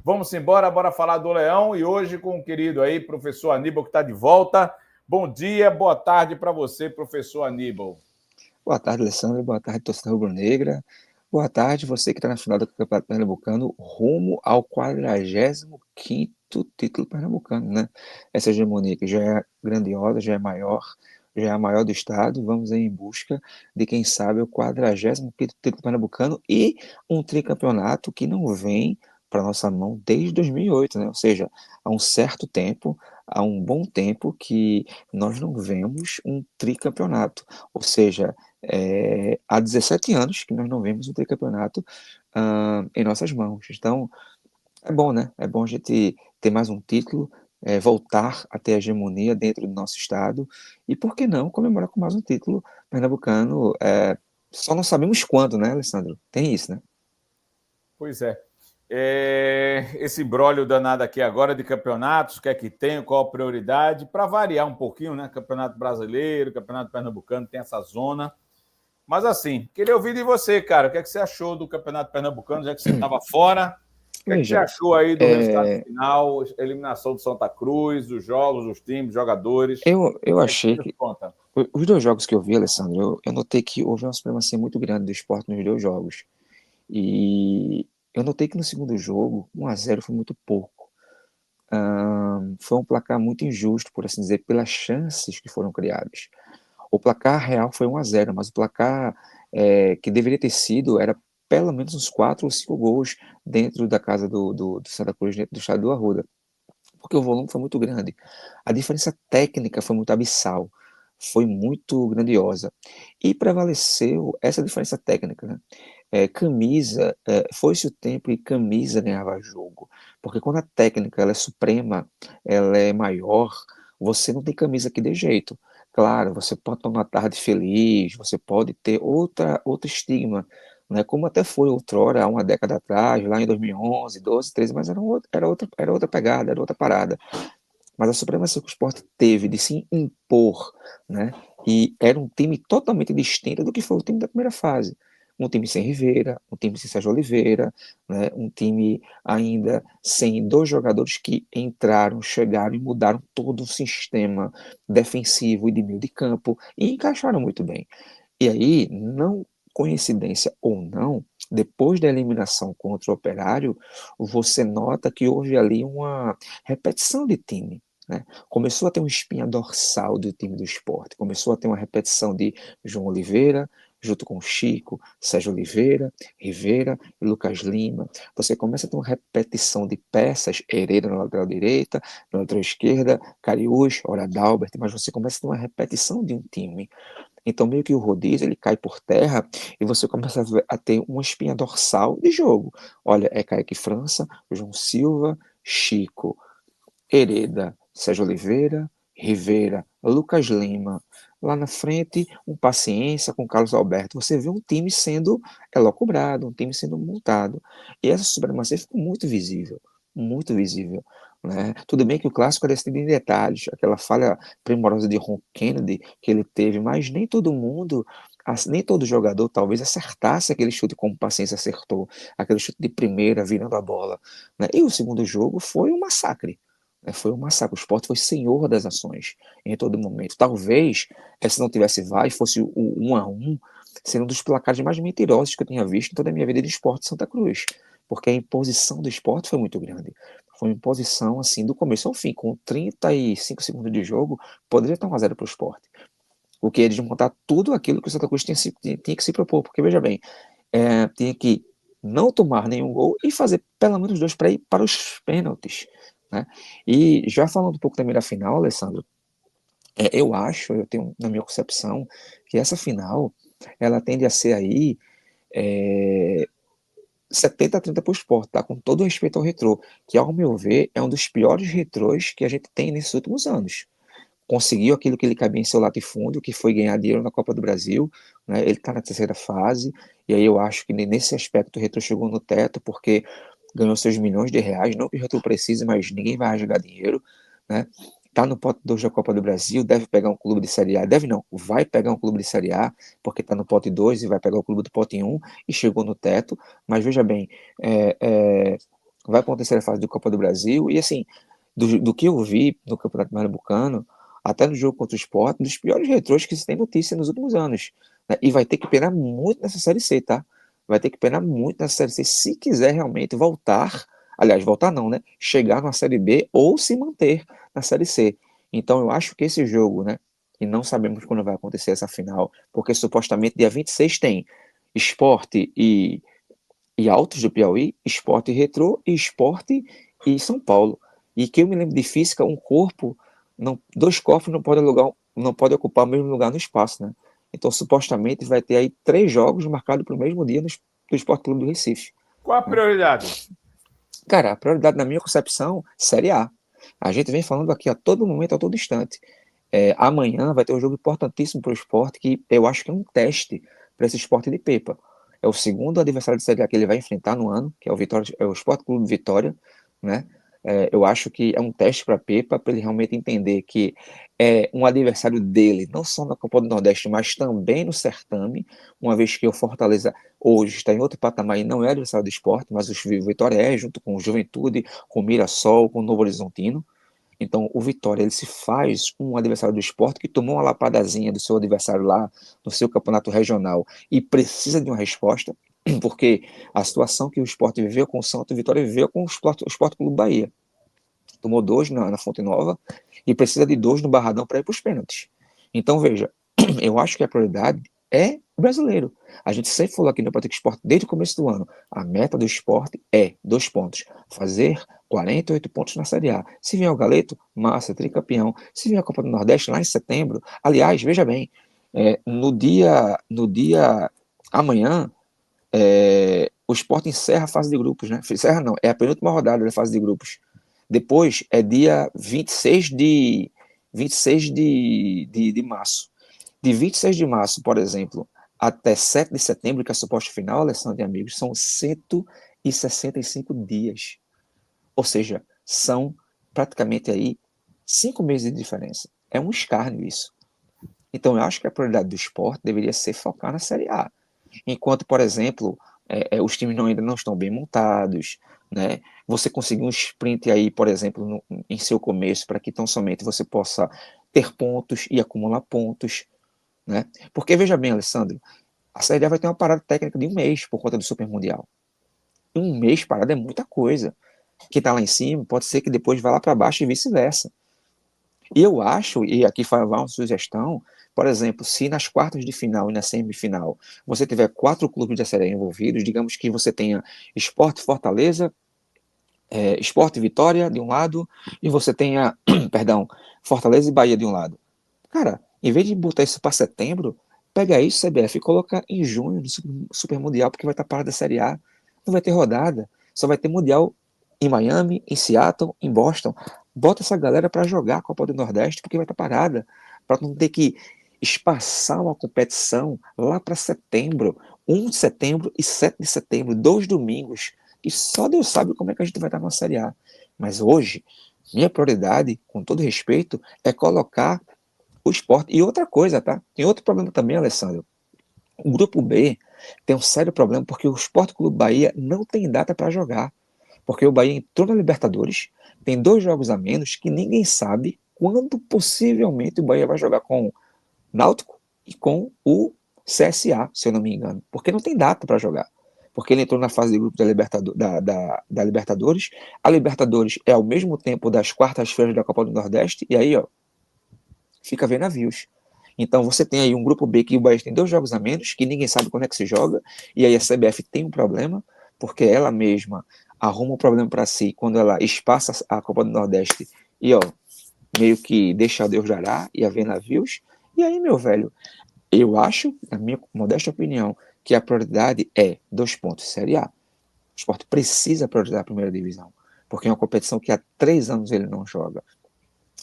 Vamos embora, bora falar do Leão. E hoje com o querido aí, professor Aníbal, que está de volta. Bom dia, boa tarde para você, professor Aníbal. Boa tarde, Alessandro. Boa tarde, torcida rubro-negra. Boa tarde, você que está na final do Campeonato Pernambucano, rumo ao 45º título pernambucano, né? Essa hegemonia que já é grandiosa, já é maior, já é a maior do estado. Vamos aí em busca de, quem sabe, o 45º título pernambucano e um tricampeonato que não vem para nossa mão desde 2008, né? Ou seja, há um certo tempo, há um bom tempo que nós não vemos um tricampeonato. Ou seja, há 17 anos que nós não vemos um tricampeonato em nossas mãos. Então, é bom, né? É bom a gente ter mais um título, voltar a ter hegemonia dentro do nosso estado e, por que não, comemorar com mais um título pernambucano. Só não sabemos quando, né, Alessandro? Tem isso, né? Pois é. Esse imbróglio danado aqui agora de campeonatos, o que é que tem, qual a prioridade, para variar um pouquinho, né? Campeonato brasileiro, campeonato pernambucano, tem essa zona. Mas assim, queria ouvir de você, cara, o que é que você achou do campeonato pernambucano, já que você estava fora? O que é que você Veja, achou aí do resultado final, eliminação do Santa Cruz, dos jogos, dos times, jogadores? eu O que é que você achei nos que conta? os dois jogos que eu vi, Alessandro, eu notei que houve uma supremacia muito grande do esporte nos dois jogos. E eu notei que no segundo jogo, 1-0 foi muito pouco. Foi um placar muito injusto, por assim dizer, pelas chances que foram criadas. O placar real foi 1-0, mas o placar que deveria ter sido era pelo menos uns 4 ou 5 gols dentro da casa do Santa Cruz, dentro do estado do Arruda, porque o volume foi muito grande. A diferença técnica foi muito abissal, foi muito grandiosa. E prevaleceu essa diferença técnica, né? Camisa, foi-se o tempo e camisa ganhava jogo. Porque quando a técnica ela é suprema, ela é maior, você não tem camisa que dê jeito. Claro, você pode ter uma tarde feliz, você pode ter outro estigma, né? Como até foi outrora, há uma década atrás, lá em 2011, 12, 13, mas era outra pegada, era outra parada. Mas a supremacia que o esporte teve de se impor, né? E era um time totalmente distinto do que foi o time da primeira fase. Um time sem Rivera, um time sem Sérgio Oliveira, né? Um time ainda sem dois jogadores que entraram, chegaram e mudaram todo o sistema defensivo e de meio de campo e encaixaram muito bem. E aí, não coincidência ou não, depois da eliminação contra o Operário, você nota que houve ali uma repetição de time. Né? Começou a ter uma espinha dorsal do time do esporte, começou a ter uma repetição de João Oliveira, junto com Chico, Sérgio Oliveira, Rivera e Lucas Lima. Você começa a ter uma repetição de peças, Hereda na lateral direita, na lateral esquerda, Cariús, Dalbert, mas você começa a ter uma repetição de um time. Então, meio que o rodízio ele cai por terra e você começa a ter uma espinha dorsal de jogo. Olha, é Kaique França, João Silva, Chico, Hereda, Sérgio Oliveira, Rivera, Lucas Lima. Lá na frente, um paciência com Carlos Alberto. Você vê um time sendo elocubrado, um time sendo montado. E essa supremacia ficou muito visível, muito visível. Né? Tudo bem que o clássico é decidido em detalhes, aquela falha primorosa de Ron Kennedy que ele teve, mas nem todo mundo, nem todo jogador talvez acertasse aquele chute como o Paciência acertou, aquele chute de primeira virando a bola. Né? E o segundo jogo foi um massacre. Foi um massacre. O Sport foi senhor das ações em todo momento. Talvez, se não tivesse VAR e fosse o 1-1, seria um dos placares mais mentirosos que eu tinha visto em toda a minha vida de esporte Santa Cruz. Porque a imposição do esporte foi muito grande. Foi uma imposição, assim, do começo ao fim. Com 35 segundos de jogo, poderia estar 1-0 para o esporte. O que é desmontar tudo aquilo que o Santa Cruz tinha que se propor. Porque, veja bem, tinha que não tomar nenhum gol e fazer pelo menos dois para ir para os pênaltis. Né? E já falando um pouco também da final, Alessandro, eu tenho na minha concepção, que essa final, ela tende a ser aí é, 70-30 para o esporte, tá? Com todo o respeito ao retrô, que ao meu ver é um dos piores retrôs que a gente tem nesses últimos anos. Conseguiu aquilo que ele cabia em seu latifúndio, que foi ganhar dinheiro na Copa do Brasil, né? Ele está na terceira fase, e aí eu acho que nesse aspecto o retrô chegou no teto, porque ganhou seus milhões de reais, não que o retrô precise, mas ninguém vai rasgar dinheiro, né? Tá no pote 2 da Copa do Brasil, deve pegar um clube de Série A, deve não, vai pegar um clube de Série A, porque tá no pote 2 e vai pegar o clube do pote 1 e chegou no teto, mas veja bem, é, é, vai acontecer a fase do Copa do Brasil, e assim, do que eu vi no Campeonato Pernambucano, até no jogo contra o Sport, dos piores retrôs que se tem notícia nos últimos anos, né? E vai ter que penar muito nessa Série C, tá? Vai ter que penar muito nessa Série C se quiser realmente voltar, aliás, voltar não, né? Chegar na Série B ou se manter na Série C. Então eu acho que esse jogo, né? E não sabemos quando vai acontecer essa final, porque supostamente dia 26 tem Sport e Altos do Piauí, Sport e Retrô e Sport e São Paulo. E que eu me lembro de física, um corpo, não, dois corpos não pode ocupar o mesmo lugar no espaço, né? Então, supostamente, vai ter aí 3 jogos marcados para o mesmo dia do Esporte Clube do Recife. Qual a Né? prioridade? Cara, a prioridade, na minha concepção, Série A. A gente vem falando aqui a todo momento, a todo instante. Amanhã vai ter um jogo importantíssimo para o esporte, que eu acho que é um teste para esse esporte de Pepa. É o segundo adversário de Série A que ele vai enfrentar no ano, que é o Vitória, é o Esporte Clube Vitória, né? Eu acho que é um teste para Pepa, para ele realmente entender que é um adversário dele, não só na Copa do Nordeste, mas também no certame, uma vez que o Fortaleza hoje está em outro patamar e não é adversário do esporte, mas o Vitória é, junto com o Juventude, com o Mirassol, com o Novo Horizontino. Então, o Vitória ele se faz um adversário do esporte que tomou uma lapadazinha do seu adversário lá no seu campeonato regional e precisa de uma resposta, porque a situação que o esporte viveu com o Santos, o Vitória viveu com o Esporte Clube Bahia. Tomou 2 na Fonte Nova e precisa de 2 no Barradão para ir para os pênaltis. Então, veja, eu acho que a prioridade é o brasileiro. A gente sempre falou aqui no Pratica Esporte desde o começo do ano. A meta do esporte é 2 pontos. Fazer 48 pontos na Série A. Se vier o Galeto, massa, tricampeão. Se vier a Copa do Nordeste lá em setembro, aliás, veja bem, no dia amanhã, o esporte encerra a fase de grupos, né? Encerra não, é a penúltima rodada da fase de grupos. Depois é dia 26 de março. De 26 de março, por exemplo, até 7 de setembro, que é a suposta final, Alessandro e amigos, são 165 dias. Ou seja, são praticamente aí 5 meses de diferença. É um escárnio isso. Então, eu acho que a prioridade do esporte deveria ser focar na Série A. Enquanto, por exemplo, os times ainda não estão bem montados, né? Você conseguir um sprint aí, por exemplo, em seu começo, para que tão somente você possa ter pontos e acumular pontos, né? Porque veja bem, Alessandro, a Série A vai ter uma parada técnica de 1 mês por conta do Super Mundial. E 1 mês parada é muita coisa. Quem está lá em cima pode ser que depois vá lá para baixo e vice-versa. E eu acho, e aqui vai uma sugestão, por exemplo, se nas quartas de final e na semifinal você tiver 4 clubes da Série A envolvidos, digamos que você tenha Sport Fortaleza, Sport Vitória de um lado, e você tenha, perdão, Fortaleza e Bahia de um lado. Cara, em vez de botar isso para setembro, pega isso, CBF, e coloca em junho do Super Mundial, porque vai estar parada da Série A. Não vai ter rodada, só vai ter Mundial em Miami, em Seattle, em Boston. Bota essa galera para jogar a Copa do Nordeste, porque vai estar parada. Para não ter que espaçar uma competição lá para setembro. 1 de setembro e 7 de setembro, 2 domingos. E só Deus sabe como é que a gente vai estar na Série A. Mas hoje, minha prioridade, com todo respeito, é colocar o esporte. E outra coisa, tá? Tem outro problema também, Alessandro. O grupo B tem um sério problema porque o Esporte Clube Bahia não tem data para jogar. Porque o Bahia entrou na Libertadores, tem 2 jogos a menos que ninguém sabe quando possivelmente o Bahia vai jogar com o Náutico e com o CSA, se eu não me engano. Porque não tem data para jogar. Porque ele entrou na fase de grupo da Libertadores. A Libertadores é ao mesmo tempo das quartas-feiras da Copa do Nordeste. E aí, ó, fica a ver navios. Então você tem aí um grupo B que o Bahia tem 2 jogos a menos, que ninguém sabe quando é que se joga, e aí a CBF tem um problema, porque ela mesma arruma um problema para si quando ela espaça a Copa do Nordeste e, ó, meio que deixa a Deus dará e a ver navios. E aí, meu velho, eu acho, na minha modesta opinião, que a prioridade é 2 pontos, Série A. O esporte precisa priorizar a primeira divisão, porque é uma competição que há 3 anos ele não joga.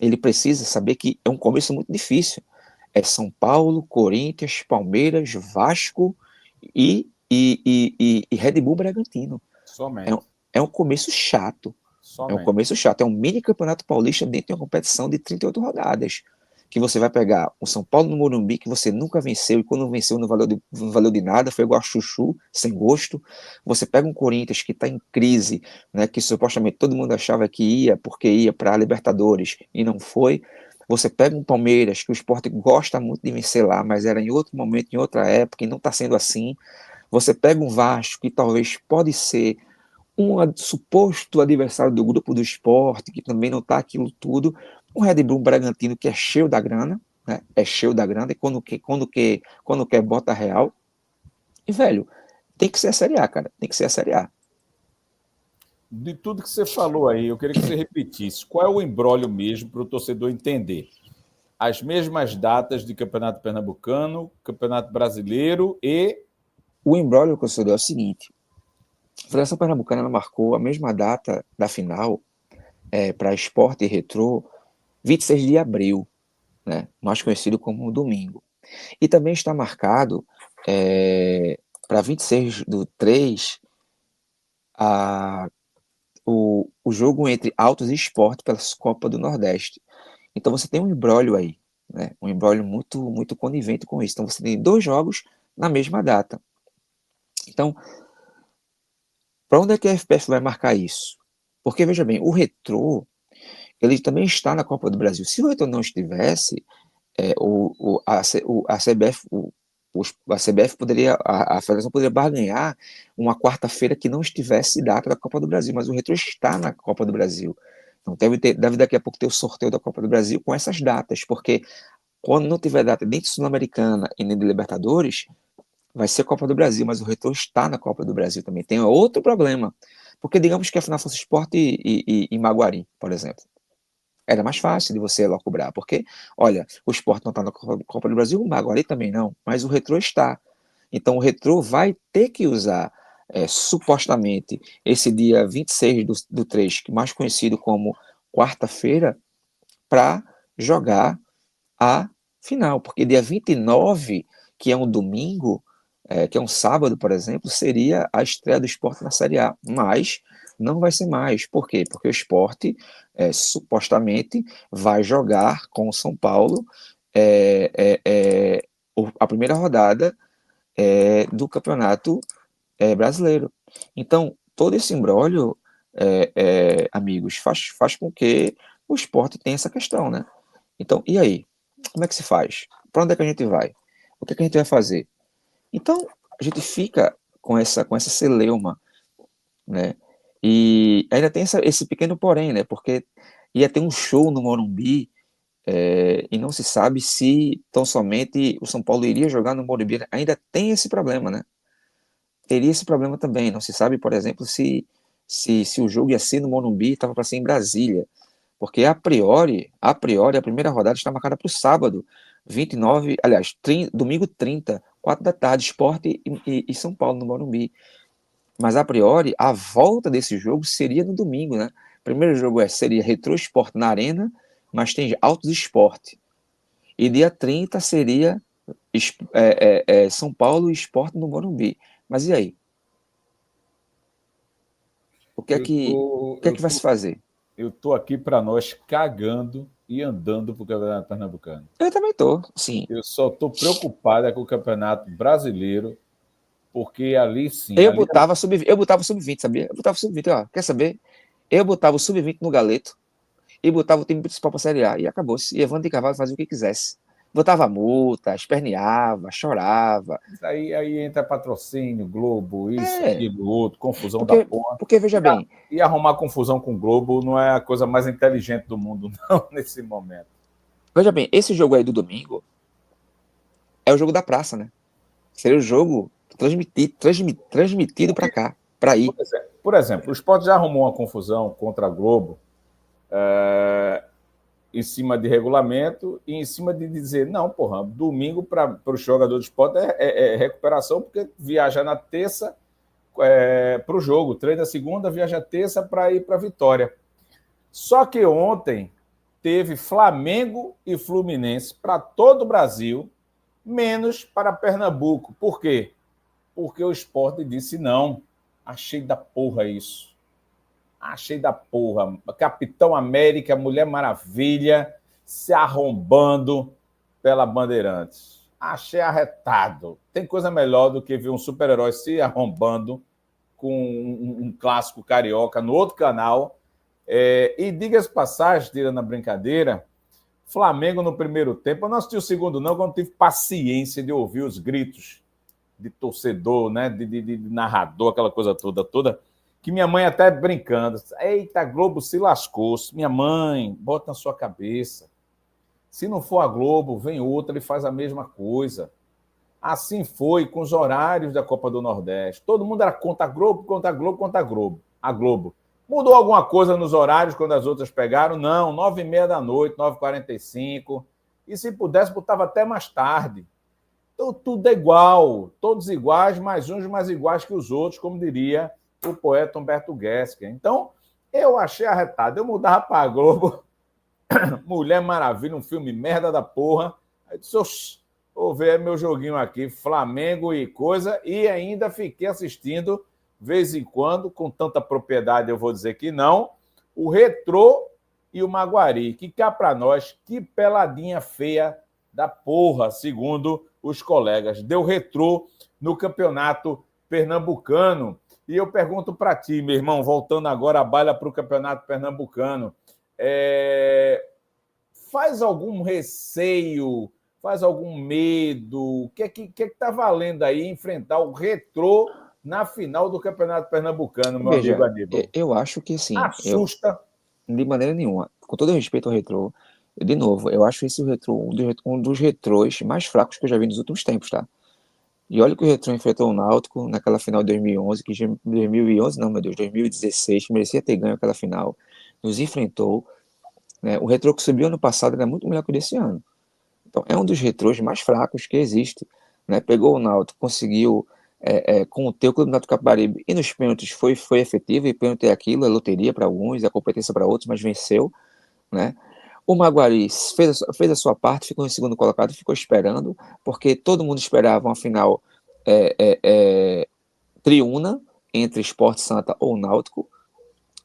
Ele precisa saber que é um começo muito difícil. É São Paulo, Corinthians, Palmeiras, Vasco e Red Bull Bragantino. É um, Somente. é um começo chato. É um Somente. começo chato. É um mini campeonato paulista dentro de uma competição de 38 rodadas. que você vai pegar o São Paulo no Morumbi, que você nunca venceu, e quando venceu não valeu de nada, foi igual a chuchu, sem gosto. Você pega um Corinthians que está em crise, né, que supostamente todo mundo achava que ia, porque ia para a Libertadores, e não foi. Você pega um Palmeiras, que o Sport gosta muito de vencer lá, mas era em outro momento, em outra época, e não está sendo assim. Você pega um Vasco, que talvez pode ser um suposto adversário do grupo do Sport, que também não está aquilo tudo, um Red Bull Bragantino que é cheio da grana, né? É cheio da grana, e quando quer bota real. E, velho, tem que ser a Série A, cara. Tem que ser a Série A. De tudo que você falou aí, eu queria que você repetisse. Qual é o imbróglio mesmo para o torcedor entender? As mesmas datas de Campeonato Pernambucano, Campeonato Brasileiro e... O imbróglio que eu sou é o seguinte: a Federação Pernambucana marcou a mesma data da final para Sport e Retrô, 26 de abril, né? Mais conhecido como domingo. E também está marcado para 26 do 3 a, o jogo entre Autos e Sport pela Copa do Nordeste. Então você tem um imbróglio aí, né? Um imbróglio muito conivente com isso. Então você tem dois jogos na mesma data. Então, para onde é que a FPF vai marcar isso? Porque, veja bem, o Retrô, ele também está na Copa do Brasil. Se o Retrô não estivesse, a CBF, a CBF poderia, a Federação poderia barganhar uma quarta-feira que não estivesse data da Copa do Brasil, mas o Retrô está na Copa do Brasil. Então deve daqui a pouco ter o sorteio da Copa do Brasil com essas datas, porque quando não tiver data nem de Sul-Americana e nem de Libertadores, vai ser Copa do Brasil, mas o Retrô está na Copa do Brasil também. Tem outro problema, porque digamos que a final fosse Sport e Maguari, por exemplo. Era mais fácil de você lá cobrar, porque, olha, o Sport não está na Copa do Brasil, o Maguari também não, mas o Retrô está. Então o Retrô vai ter que usar, supostamente, esse dia 26 do 3, mais conhecido como quarta-feira, para jogar a final, porque dia 29, que é um domingo, que é um sábado, por exemplo, seria a estreia do Sport na Série A, mas não vai ser mais. Por quê? Porque o Sport supostamente vai jogar com o São Paulo é, é, é, a primeira rodada do Campeonato Brasileiro. Então, todo esse imbróglio, amigos, faz com que o Sport tenha essa questão, né? Então, e aí? Como é que se faz? Para onde é que a gente vai? O que é que a gente vai fazer? Então, a gente fica com essa celeuma, né? E ainda tem esse pequeno porém, né? Porque ia ter um show no Morumbi, e não se sabe se tão somente o São Paulo iria jogar no Morumbi. Ainda tem esse problema, né? Teria esse problema também. Não se sabe, por exemplo, se o jogo ia ser no Morumbi e estava para ser em Brasília. Porque a primeira rodada está marcada para o sábado, 29, aliás, domingo 30, 4 da tarde, Sport e São Paulo no Morumbi. Mas a priori, a volta desse jogo seria no domingo, né? O primeiro jogo seria Retrô Sport na Arena, mas tem Autos Sport. E dia 30 seria São Paulo e Sport no Morumbi. Mas e aí? O que é Eu que, tô, o que, é eu que vai se tô, fazer? eu tô aqui para nós cagando e andando para o Campeonato Pernambucano. Eu também tô, sim. Eu só estou preocupada com o Campeonato Brasileiro, porque ali sim, ali Eu botava sub-20, sabia? Eu botava sub-20, ó. Quer saber? Eu botava o sub-20 no galeto e botava o time principal pra Série A. E acabou-se. E Evandro de Carvalho fazia o que quisesse. Botava multa, esperneava, chorava. aí entra patrocínio, Globo, isso, É, aquilo, outro, confusão da porque, porra. porque veja bem, E arrumar confusão com o Globo não é a coisa mais inteligente do mundo, não, nesse momento. esse jogo aí do domingo é o jogo da praça, né? Seria o jogo transmitido pra cá, pra ir. Por exemplo, o Sport já arrumou uma confusão contra a Globo em cima de regulamento e em cima de dizer, não, porra, domingo para o jogador de esporte é recuperação, porque viaja na terça para o jogo, treina segunda, viaja terça para ir para a Vitória. Só que ontem teve Flamengo e Fluminense para todo o Brasil, menos para Pernambuco. Por quê? Porque o esporte disse não. Achei da porra isso. Achei da porra. Capitão América, Mulher Maravilha, se arrombando pela Bandeirantes. Achei arretado. Tem coisa melhor do que ver um super-herói se arrombando com um clássico carioca no outro canal. E diga-se passagem, tirando a brincadeira, Flamengo no primeiro tempo, eu não assisti o segundo não, quando tive paciência de ouvir os gritos de torcedor, né, de narrador, aquela coisa toda, que minha mãe até brincando, eita, Globo se lascou. Minha mãe, bota na sua cabeça, se não for a Globo, vem outra e faz a mesma coisa. Assim foi com os horários da Copa do Nordeste. Todo mundo era contra a Globo, contra a Globo, contra a Globo. A Globo. Mudou alguma coisa nos horários quando as outras pegaram? Não, 9h30 da noite, 9h45. E se pudesse, botava até mais tarde. Então, tudo é igual. Todos iguais, mas uns mais iguais que os outros, como diria o poeta Humberto Gessinger. Então, eu achei arretado. Eu mudava para a Globo. Mulher Maravilha, um filme merda da porra. Aí disse, vou ver meu joguinho aqui, Flamengo e coisa, e ainda fiquei assistindo, vez em quando, com tanta propriedade eu vou dizer que não, o Retrô e o Maguari, que cá para nós, que peladinha feia da porra, segundo os colegas. Deu Retrô no Campeonato Pernambucano. E eu pergunto para ti, meu irmão, voltando agora a bala para o Campeonato Pernambucano, faz algum receio, faz algum medo? O que é que está valendo aí enfrentar o Retrô na final do Campeonato Pernambucano, meu amigo Aníbal? Eu acho que assim, assusta. De maneira nenhuma. Com todo respeito ao Retrô, de novo, eu acho esse Retrô um dos retrôs mais fracos que eu já vi nos últimos tempos, tá? E olha que o Retrô enfrentou o Náutico naquela final de 2011, 2011 não, meu Deus, 2016, que merecia ter ganho aquela final, nos enfrentou, né? O Retrô que subiu ano passado era muito melhor que o desse ano. Então, é um dos retrôs mais fracos que existe, né? Pegou o Náutico, conseguiu conter o Clube Náutico Capibaribe, e nos pênaltis foi efetivo, e pênalti é aquilo, é loteria para alguns, é competência para outros, mas venceu, né? O Maguari fez a sua parte, ficou em segundo colocado, ficou esperando, porque todo mundo esperava uma final triuna entre Sport Santa ou Náutico,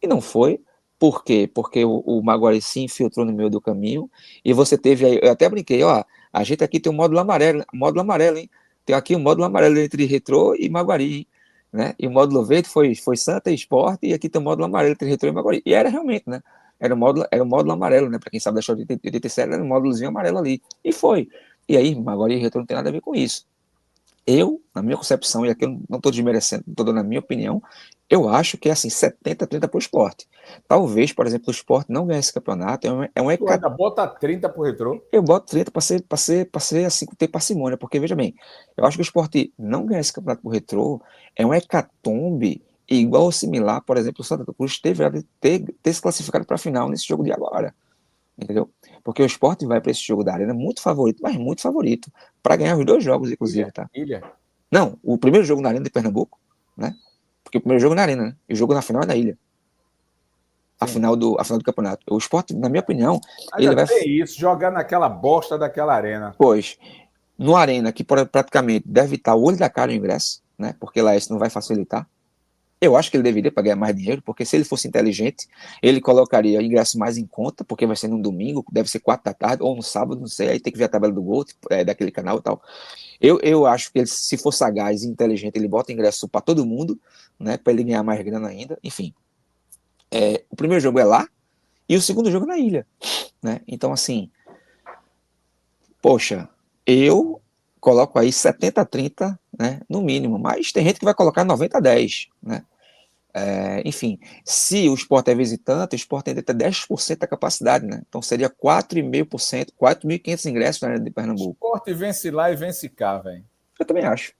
e não foi. Por quê? Porque o Maguari se infiltrou no meio do caminho, e você teve aí, eu até brinquei, ó, a gente aqui tem um módulo amarelo, hein? Tem aqui um módulo amarelo entre Retrô e Maguari, hein? Né? E o módulo verde foi Santa e Sport, e aqui tem o módulo amarelo entre Retrô e Maguari. E era realmente, né? Era o módulo amarelo, né? Para quem sabe da história de 87, era um módulozinho amarelo ali. E foi. E aí, Maguari e Retrô não tem nada a ver com isso. Eu, na minha concepção, e aqui eu não estou desmerecendo, estou dando a minha opinião, eu acho que é assim, 70-30 para o esporte. Talvez, por exemplo, o esporte não ganhe esse campeonato, Tu ainda bota 30 pro Retrô? Eu boto 30 para ser assim, ter parcimônia, porque veja bem, eu acho que o esporte não ganhar esse campeonato por Retrô é um hecatombe igual ou similar, por exemplo, o Santa Cruz ter se classificado para a final nesse jogo de agora, entendeu? Porque o esporte vai para esse jogo da Arena muito favorito, mas muito favorito, para ganhar os dois jogos, inclusive, tá? Ilha. Não, o primeiro jogo na Arena de Pernambuco, né? Porque o primeiro jogo é na Arena, né? E o jogo na final é na Ilha. A final do campeonato. O esporte, na minha opinião, ele vai... isso, jogar naquela bosta daquela arena. Pois, no Arena, que praticamente deve estar o olho da cara o ingresso, né? Porque lá isso não vai facilitar. Eu acho que ele deveria pagar mais dinheiro, porque se ele fosse inteligente, ele colocaria ingresso mais em conta, porque vai ser num domingo, deve ser 4 da tarde, ou no sábado, não sei, aí tem que ver a tabela do Gol, daquele canal e tal. Eu acho que ele, se for sagaz e inteligente, ele bota ingresso para todo mundo, né? Para ele ganhar mais grana ainda, enfim. O primeiro jogo é lá, e o segundo jogo é na Ilha, né? Então, assim, poxa, eu coloco aí 70-30, né, no mínimo, mas tem gente que vai colocar 90-10, né? Enfim, se o Sport é visitante, o Sport ainda tem 10% da capacidade, né? Então seria 4,5%, 4.500 ingressos na Arena de Pernambuco. O Sport vence lá e vence cá, velho. Eu também acho.